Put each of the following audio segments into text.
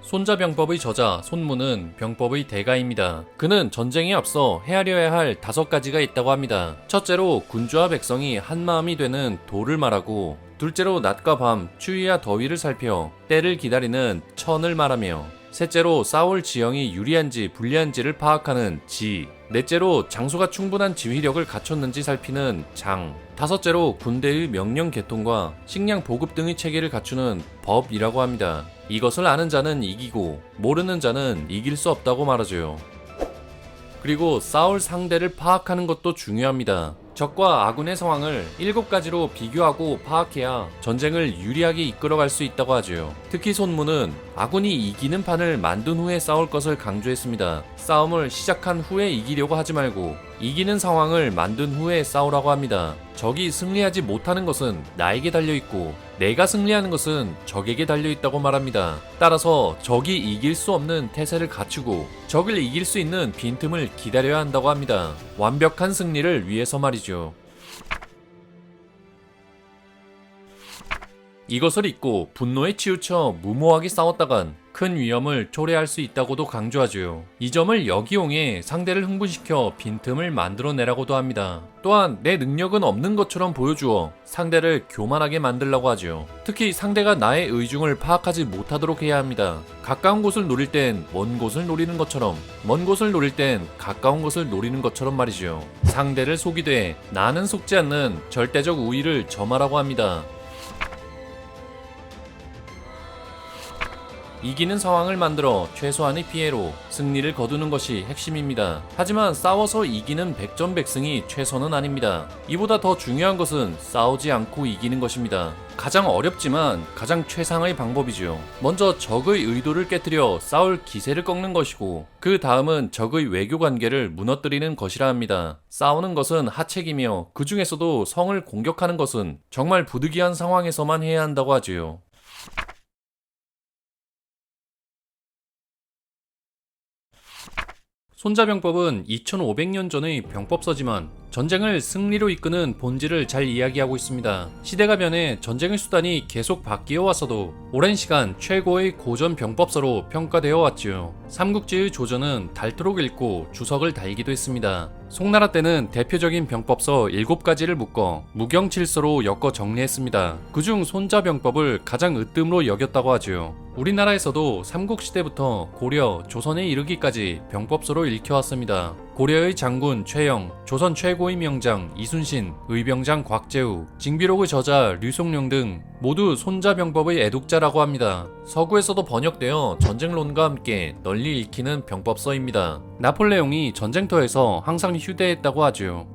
손자병법의 저자 손무는 병법의 대가입니다. 그는 전쟁에 앞서 헤아려야 할 5가지가 있다고 합니다. 첫째로 군주와 백성이 한마음이 되는 도를 말하고, 둘째로 낮과 밤 추위와 더위를 살펴 때를 기다리는 천을 말하며, 셋째로 싸울 지형이 유리한지 불리한지를 파악하는 지, 넷째로 장소가 충분한 지휘력을 갖췄는지 살피는 장, 다섯째로 군대의 명령 개통과 식량 보급 등의 체계를 갖추는 법이라고 합니다. 이것을 아는 자는 이기고 모르는 자는 이길 수 없다고 말하죠. 그리고 싸울 상대를 파악하는 것도 중요합니다. 적과 아군의 상황을 7가지로 비교하고 파악해야 전쟁을 유리하게 이끌어갈 수 있다고 하죠. 특히 손무는 아군이 이기는 판을 만든 후에 싸울 것을 강조했습니다. 싸움을 시작한 후에 이기려고 하지 말고 이기는 상황을 만든 후에 싸우라고 합니다. 적이 승리하지 못하는 것은 나에게 달려있고 내가 승리하는 것은 적에게 달려있다고 말합니다. 따라서 적이 이길 수 없는 태세를 갖추고 적을 이길 수 있는 빈틈을 기다려야 한다고 합니다. 완벽한 승리를 위해서 말이죠. 이것을 잊고 분노에 치우쳐 무모하게 싸웠다간 큰 위험을 초래할 수 있다고도 강조하죠. 이 점을 역이용해 상대를 흥분시켜 빈틈을 만들어내라고도 합니다. 또한 내 능력은 없는 것처럼 보여주어 상대를 교만하게 만들라고 하죠. 특히 상대가 나의 의중을 파악하지 못하도록 해야 합니다. 가까운 곳을 노릴 땐 먼 곳을 노리는 것처럼, 먼 곳을 노릴 땐 가까운 곳을 노리는 것처럼 말이죠. 상대를 속이되 나는 속지 않는 절대적 우위를 점하라고 합니다. 이기는 상황을 만들어 최소한의 피해로 승리를 거두는 것이 핵심입니다. 하지만 싸워서 이기는 백전백승이 최선은 아닙니다. 이보다 더 중요한 것은 싸우지 않고 이기는 것입니다. 가장 어렵지만 가장 최상의 방법이죠. 먼저 적의 의도를 깨뜨려 싸울 기세를 꺾는 것이고, 그 다음은 적의 외교 관계를 무너뜨리는 것이라 합니다. 싸우는 것은 하책이며 그 중에서도 성을 공격하는 것은 정말 부득이한 상황에서만 해야 한다고 하지요. 손자병법은 2500년 전의 병법서지만 전쟁을 승리로 이끄는 본질을 잘 이야기하고 있습니다. 시대가 변해 전쟁의 수단이 계속 바뀌어 왔어도 오랜 시간 최고의 고전 병법서로 평가되어 왔지요. 삼국지의 조전은 닳도록 읽고 주석을 달기도 했습니다. 송나라 때는 대표적인 병법서 7가지를 묶어 무경칠서로 엮어 정리했습니다. 그중 손자병법을 가장 으뜸으로 여겼다고 하지요. 우리나라에서도 삼국시대부터 고려, 조선에 이르기까지 병법서로 읽혀왔습니다. 고려의 장군 최영, 조선 최고의 명장 이순신, 의병장 곽재우, 징비록의 저자 류송룡 등 모두 손자병법의 애독자라고 합니다. 서구에서도 번역되어 전쟁론과 함께 널리 읽히는 병법서입니다. 나폴레옹이 전쟁터에서 항상 휴대했다고 하죠.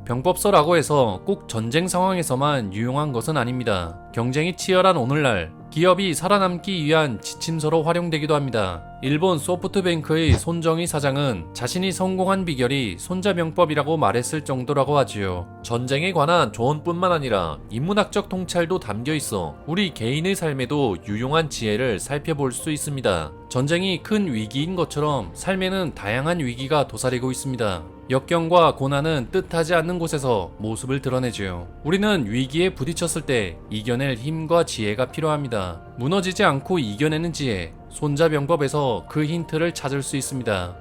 병법서라고 해서 꼭 전쟁 상황에서만 유용한 것은 아닙니다. 경쟁이 치열한 오늘날 기업이 살아남기 위한 지침서로 활용되기도 합니다. 일본 소프트뱅크의 손정희 사장은 자신이 성공한 비결이 손자병법이라고 말했을 정도라고 하지요. 전쟁에 관한 조언뿐만 아니라 인문학적 통찰도 담겨 있어 우리 개인의 삶에도 유용한 지혜를 살펴볼 수 있습니다. 전쟁이 큰 위기인 것처럼 삶에는 다양한 위기가 도사리고 있습니다. 역경과 고난은 뜻하지 않는 곳에서 모습을 드러내죠. 우리는 위기에 부딪혔을 때 이겨낼 힘과 지혜가 필요합니다. 무너지지 않고 이겨내는 지혜, 손자병법에서 그 힌트를 찾을 수 있습니다.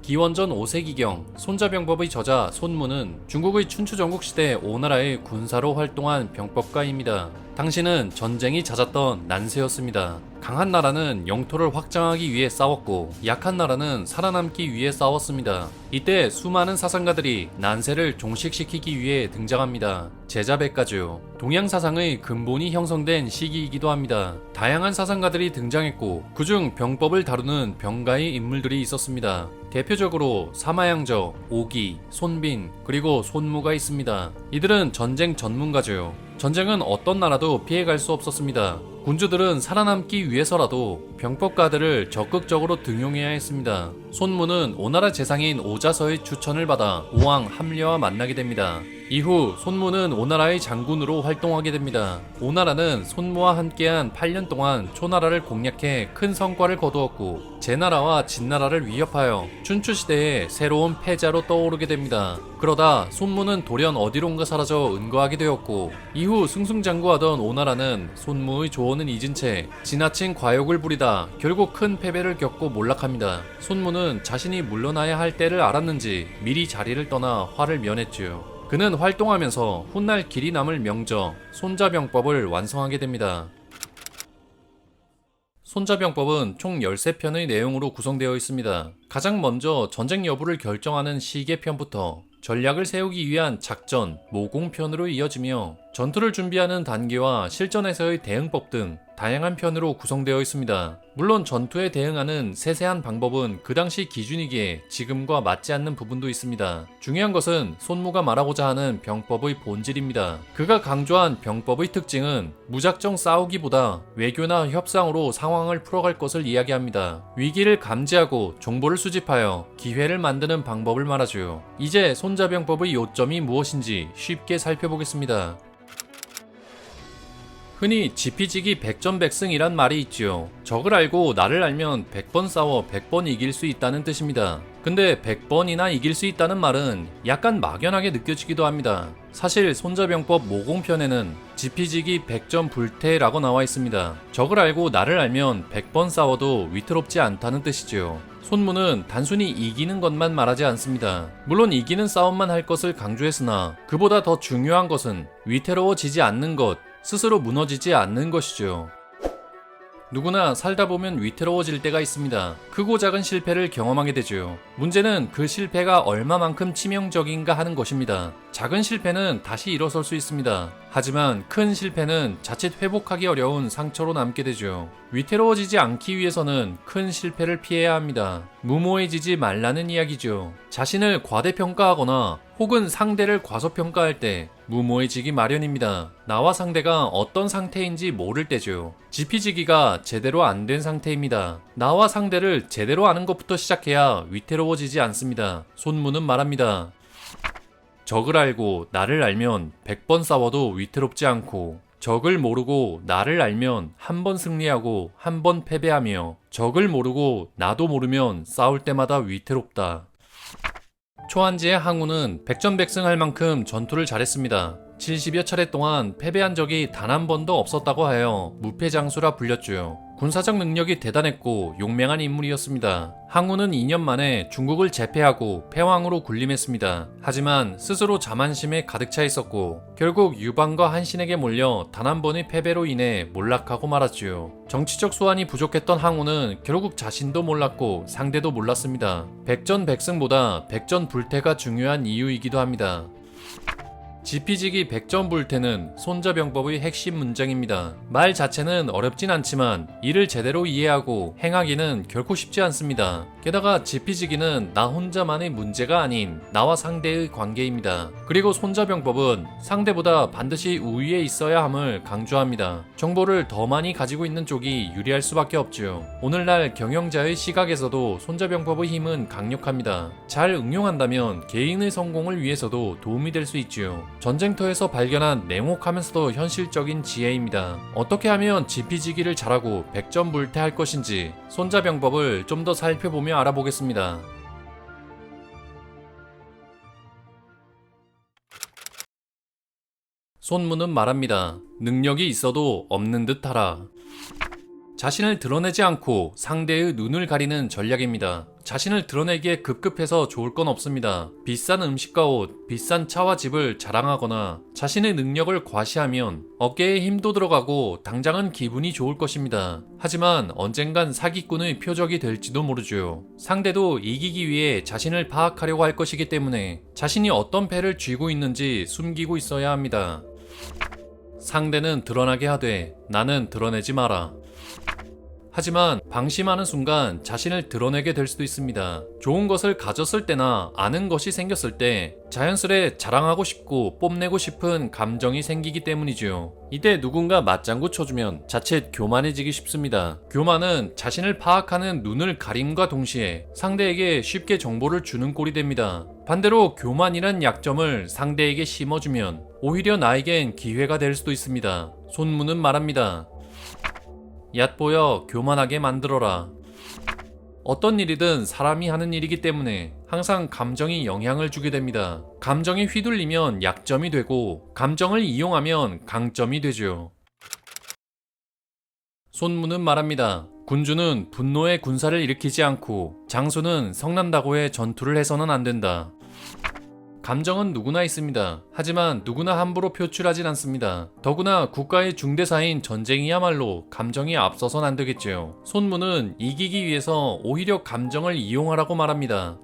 기원전 5세기경 손자병법의 저자 손무는 중국의 춘추전국시대 오나라의 군사로 활동한 병법가입니다. 당시는 전쟁이 잦았던 난세였습니다. 강한 나라는 영토를 확장하기 위해 싸웠고 약한 나라는 살아남기 위해 싸웠습니다. 이때 수많은 사상가들이 난세를 종식시키기 위해 등장합니다. 제자백가죠. 동양 사상의 근본이 형성된 시기이기도 합니다. 다양한 사상가들이 등장했고 그중 병법을 다루는 병가의 인물들이 있었습니다. 대표적으로 사마양저, 오기, 손빈, 그리고 손무가 있습니다. 이들은 전쟁 전문가죠. 전쟁은 어떤 나라도 피해갈 수 없었습니다. 군주들은 살아남기 위해서라도 병법 가드를 적극적으로 등용해야 했습니다. 손무는 오나라 재상인 오자서의 추천을 받아 오왕 함려와 만나게 됩니다. 이후 손무는 오나라의 장군으로 활동하게 됩니다. 오나라는 손무와 함께한 8년 동안 초나라를 공략해 큰 성과를 거두었고 제나라와 진나라를 위협하여 춘추시대에 새로운 패자로 떠오르게 됩니다. 그러다 손무는 돌연 어디론가 사라져 은거하게 되었고 이후 승승장구하던 오나라는 손무의 조언은 잊은 채 지나친 과욕을 부리다 결국 큰 패배를 겪고 몰락합니다. 손무는 자신이 물러나야 할 때를 알았는지 미리 자리를 떠나 화를 면했지요. 그는 활동하면서 훗날 길이 남을 명저 손자병법을 완성하게 됩니다. 손자병법은 총 13편의 내용으로 구성되어 있습니다. 가장 먼저 전쟁 여부를 결정하는 시계편부터 전략을 세우기 위한 작전, 모공편으로 이어지며 전투를 준비하는 단계와 실전에서의 대응법 등 다양한 편으로 구성되어 있습니다. 물론 전투에 대응하는 세세한 방법은 그 당시 기준이기에 지금과 맞지 않는 부분도 있습니다. 중요한 것은 손무가 말하고자 하는 병법의 본질입니다. 그가 강조한 병법의 특징은 무작정 싸우기보다 외교나 협상으로 상황을 풀어갈 것을 이야기합니다. 위기를 감지하고 정보를 수집하여 기회를 만드는 방법을 말하죠. 이제 손자병법의 요점이 무엇인지 쉽게 살펴보겠습니다. 흔히 지피지기 백전백승이란 말이 있지요. 적을 알고 나를 알면 100번 싸워 100번 이길 수 있다는 뜻입니다. 근데 100번이나 이길 수 있다는 말은 약간 막연하게 느껴지기도 합니다. 사실 손자병법 모공편에는 지피지기 100전 불태라고 나와 있습니다. 적을 알고 나를 알면 100번 싸워도 위태롭지 않다는 뜻이지요. 손무는 단순히 이기는 것만 말하지 않습니다. 물론 이기는 싸움만 할 것을 강조했으나 그보다 더 중요한 것은 위태로워지지 않는 것, 스스로 무너지지 않는 것이죠. 누구나 살다 보면 위태로워질 때가 있습니다. 크고 작은 실패를 경험하게 되죠. 문제는 그 실패가 얼마만큼 치명적인가 하는 것입니다. 작은 실패는 다시 일어설 수 있습니다. 하지만 큰 실패는 자칫 회복하기 어려운 상처로 남게 되죠. 위태로워지지 않기 위해서는 큰 실패를 피해야 합니다. 무모해지지 말라는 이야기죠. 자신을 과대평가하거나 혹은 상대를 과소평가할 때 무모해지기 마련입니다. 나와 상대가 어떤 상태인지 모를 때죠. 지피지기가 제대로 안 된 상태입니다. 나와 상대를 제대로 아는 것부터 시작해야 위태로워지지 않습니다. 손무는 말합니다. 적을 알고 나를 알면 100번 싸워도 위태롭지 않고 적을 모르고 나를 알면 한 번 승리하고 한 번 패배하며 적을 모르고 나도 모르면 싸울 때마다 위태롭다. 초안지의 항우는 백전백승할 만큼 전투를 잘했습니다. 70여 차례 동안 패배한 적이 단 한 번도 없었다고 하여 무패장수라 불렸죠. 군사적 능력이 대단했고 용맹한 인물이었습니다. 항우는 2년 만에 중국을 제패하고 패왕으로 군림했습니다. 하지만 스스로 자만심에 가득 차 있었고 결국 유방과 한신에게 몰려 단 한 번의 패배로 인해 몰락하고 말았지요. 정치적 수완이 부족했던 항우는 결국 자신도 몰랐고 상대도 몰랐습니다. 백전백승보다 백전불태가 중요한 이유이기도 합니다. 지피지기 백전불태는 손자병법의 핵심 문장입니다. 말 자체는 어렵진 않지만 이를 제대로 이해하고 행하기는 결코 쉽지 않습니다. 게다가 지피지기는 나 혼자만의 문제가 아닌 나와 상대의 관계입니다. 그리고 손자병법은 상대보다 반드시 우위에 있어야 함을 강조합니다. 정보를 더 많이 가지고 있는 쪽이 유리할 수밖에 없지요. 오늘날 경영자의 시각에서도 손자병법의 힘은 강력합니다. 잘 응용한다면 개인의 성공을 위해서도 도움이 될 수 있지요. 전쟁터에서 발견한 냉혹하면서도 현실적인 지혜입니다. 어떻게 하면 지피지기를 잘하고 백전불태할 것인지 손자병법을 좀 더 살펴보며 알아보겠습니다. 손무는 말합니다. 능력이 있어도 없는 듯 하라. 자신을 드러내지 않고 상대의 눈을 가리는 전략입니다. 자신을 드러내기에 급급해서 좋을 건 없습니다. 비싼 음식과 옷, 비싼 차와 집을 자랑하거나 자신의 능력을 과시하면 어깨에 힘도 들어가고 당장은 기분이 좋을 것입니다. 하지만 언젠간 사기꾼의 표적이 될지도 모르죠. 상대도 이기기 위해 자신을 파악하려고 할 것이기 때문에 자신이 어떤 패를 쥐고 있는지 숨기고 있어야 합니다. 상대는 드러나게 하되 나는 드러내지 마라. 하지만 방심하는 순간 자신을 드러내게 될 수도 있습니다. 좋은 것을 가졌을 때나 아는 것이 생겼을 때 자연스레 자랑하고 싶고 뽐내고 싶은 감정이 생기기 때문이죠. 이때 누군가 맞장구 쳐주면 자칫 교만해지기 쉽습니다. 교만은 자신을 파악하는 눈을 가림과 동시에 상대에게 쉽게 정보를 주는 꼴이 됩니다. 반대로 교만이란 약점을 상대에게 심어주면 오히려 나에겐 기회가 될 수도 있습니다. 손문은 말합니다. 얕보여 교만하게 만들어라. 어떤 일이든 사람이 하는 일이기 때문에 항상 감정이 영향을 주게 됩니다. 감정에 휘둘리면 약점이 되고 감정을 이용하면 강점이 되죠. 손문은 말합니다. 군주는 분노의 군사를 일으키지 않고 장수는 성난다고의 전투를 해서는 안 된다. 감정은 누구나 있습니다. 하지만 누구나 함부로 표출하진 않습니다. 더구나 국가의 중대사인 전쟁이야말로 감정이 앞서선 안 되겠죠. 손문은 이기기 위해서 오히려 감정을 이용하라고 말합니다.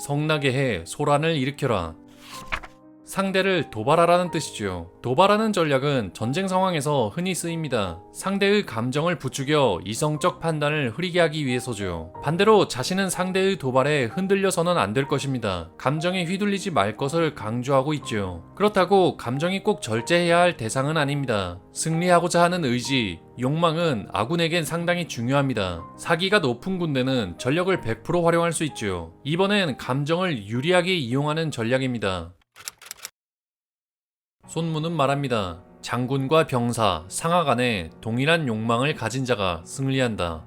성나게 해 소란을 일으켜라. 상대를 도발하라는 뜻이죠. 도발하는 전략은 전쟁 상황에서 흔히 쓰입니다. 상대의 감정을 부추겨 이성적 판단을 흐리게 하기 위해서죠. 반대로 자신은 상대의 도발에 흔들려서는 안 될 것입니다. 감정에 휘둘리지 말 것을 강조하고 있죠. 그렇다고 감정이 꼭 절제해야 할 대상은 아닙니다. 승리하고자 하는 의지, 욕망은 아군에겐 상당히 중요합니다. 사기가 높은 군대는 전력을 100% 활용할 수 있죠. 이번엔 감정을 유리하게 이용하는 전략입니다. 손문은 말합니다. 장군과 병사, 상하 간에 동일한 욕망을 가진 자가 승리한다.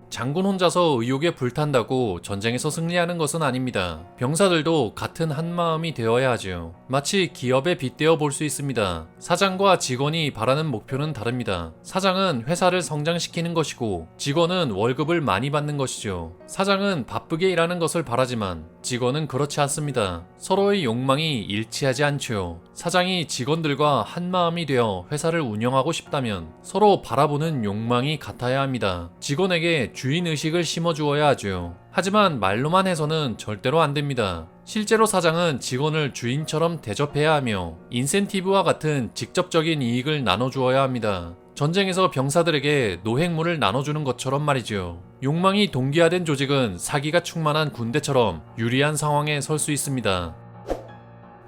장군 혼자서 의욕에 불탄다고 전쟁에서 승리하는 것은 아닙니다. 병사들도 같은 한마음이 되어야 하죠. 마치 기업에 빗대어 볼 수 있습니다. 사장과 직원이 바라는 목표는 다릅니다. 사장은 회사를 성장시키는 것이고 직원은 월급을 많이 받는 것이죠. 사장은 바쁘게 일하는 것을 바라지만 직원은 그렇지 않습니다. 서로의 욕망이 일치하지 않죠. 사장이 직원들과 한마음이 되어 회사를 운영하고 싶다면 서로 바라보는 욕망이 같아야 합니다. 직원에게 주인의식을 심어주어야 하죠. 하지만 말로만 해서는 절대로 안 됩니다. 실제로 사장은 직원을 주인처럼 대접해야 하며 인센티브와 같은 직접적인 이익을 나눠주어야 합니다. 전쟁에서 병사들에게 노획물을 나눠주는 것처럼 말이죠. 욕망이 동기화된 조직은 사기가 충만한 군대처럼 유리한 상황에 설 수 있습니다.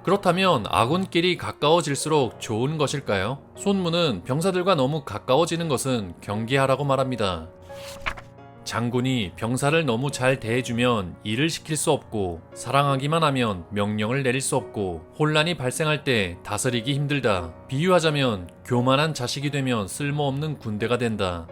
그렇다면 아군끼리 가까워질수록 좋은 것일까요? 손문은 병사들과 너무 가까워지는 것은 경계하라고 말합니다. 장군이 병사를 너무 잘 대해주면 일을 시킬 수 없고 사랑하기만 하면 명령을 내릴 수 없고 혼란이 발생할 때 다스리기 힘들다. 비유하자면 교만한 자식이 되면 쓸모없는 군대가 된다.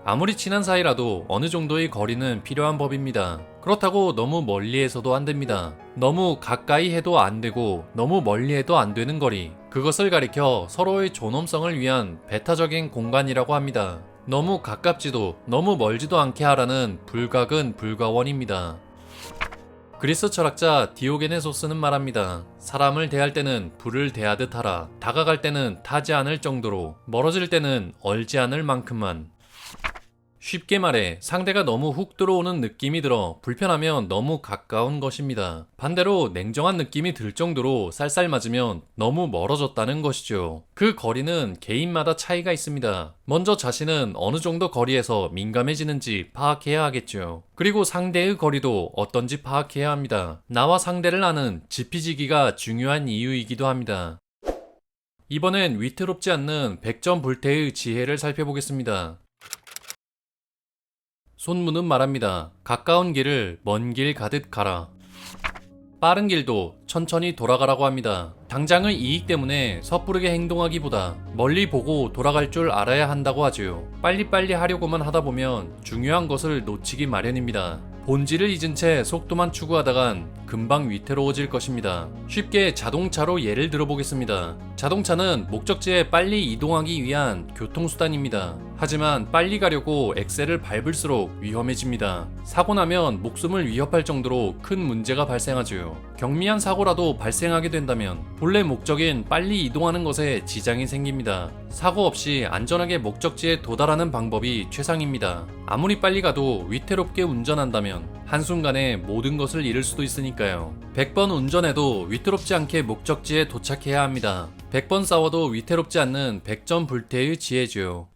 아무리 친한 사이라도 어느 정도의 거리는 필요한 법입니다. 그렇다고 너무 멀리해서도 안 됩니다. 너무 가까이 해도 안 되고 너무 멀리 해도 안 되는 거리. 그것을 가리켜 서로의 존엄성을 위한 배타적인 공간이라고 합니다. 너무 가깝지도 너무 멀지도 않게 하라는 불가근 불가원입니다. 그리스 철학자 디오게네소스는 말합니다. 사람을 대할 때는 불을 대하듯 하라. 다가갈 때는 타지 않을 정도로, 멀어질 때는 얼지 않을 만큼만. 쉽게 말해 상대가 너무 훅 들어오는 느낌이 들어 불편하면 너무 가까운 것입니다. 반대로 냉정한 느낌이 들 정도로 쌀쌀 맞으면 너무 멀어졌다는 것이죠. 그 거리는 개인마다 차이가 있습니다. 먼저 자신은 어느 정도 거리에서 민감해지는지 파악해야 하겠죠. 그리고 상대의 거리도 어떤지 파악해야 합니다. 나와 상대를 아는 지피지기가 중요한 이유이기도 합니다. 이번엔 위태롭지 않는 100점 불태의 지혜를 살펴보겠습니다. 손문은 말합니다. 가까운 길을 먼 길 가듯 가라. 빠른 길도 천천히 돌아가라고 합니다. 당장의 이익 때문에 섣부르게 행동하기보다 멀리 보고 돌아갈 줄 알아야 한다고 하죠. 빨리빨리 하려고만 하다 보면 중요한 것을 놓치기 마련입니다. 본질을 잊은 채 속도만 추구하다간 금방 위태로워질 것입니다. 쉽게 자동차로 예를 들어보겠습니다. 자동차는 목적지에 빨리 이동하기 위한 교통수단입니다. 하지만 빨리 가려고 엑셀을 밟을수록 위험해집니다. 사고 나면 목숨을 위협할 정도로 큰 문제가 발생하죠. 경미한 사고라도 발생하게 된다면 본래 목적인 빨리 이동하는 것에 지장이 생깁니다. 사고 없이 안전하게 목적지에 도달하는 방법이 최상입니다. 아무리 빨리 가도 위태롭게 운전한다면 한순간에 모든 것을 잃을 수도 있으니까요. 100번 운전해도 위태롭지 않게 목적지에 도착해야 합니다. 100번 싸워도 위태롭지 않는 100점 불태의 지혜죠.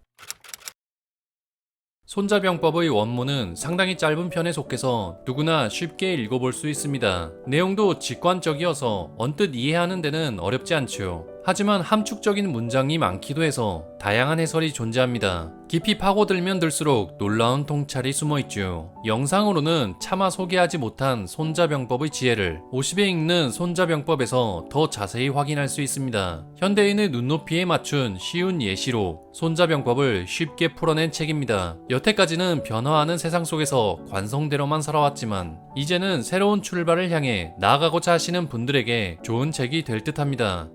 손자병법의 원문은 상당히 짧은 편에 속해서 누구나 쉽게 읽어볼 수 있습니다. 내용도 직관적이어서 언뜻 이해하는 데는 어렵지 않죠. 하지만 함축적인 문장이 많기도 해서 다양한 해설이 존재합니다. 깊이 파고들면 들수록 놀라운 통찰이 숨어있죠. 영상으로는 차마 소개하지 못한 손자병법의 지혜를 50에 읽는 손자병법에서 더 자세히 확인할 수 있습니다. 현대인의 눈높이에 맞춘 쉬운 예시로 손자병법을 쉽게 풀어낸 책입니다. 여태까지는 변화하는 세상 속에서 관성대로만 살아왔지만 이제는 새로운 출발을 향해 나아가고자 하시는 분들에게 좋은 책이 될 듯합니다.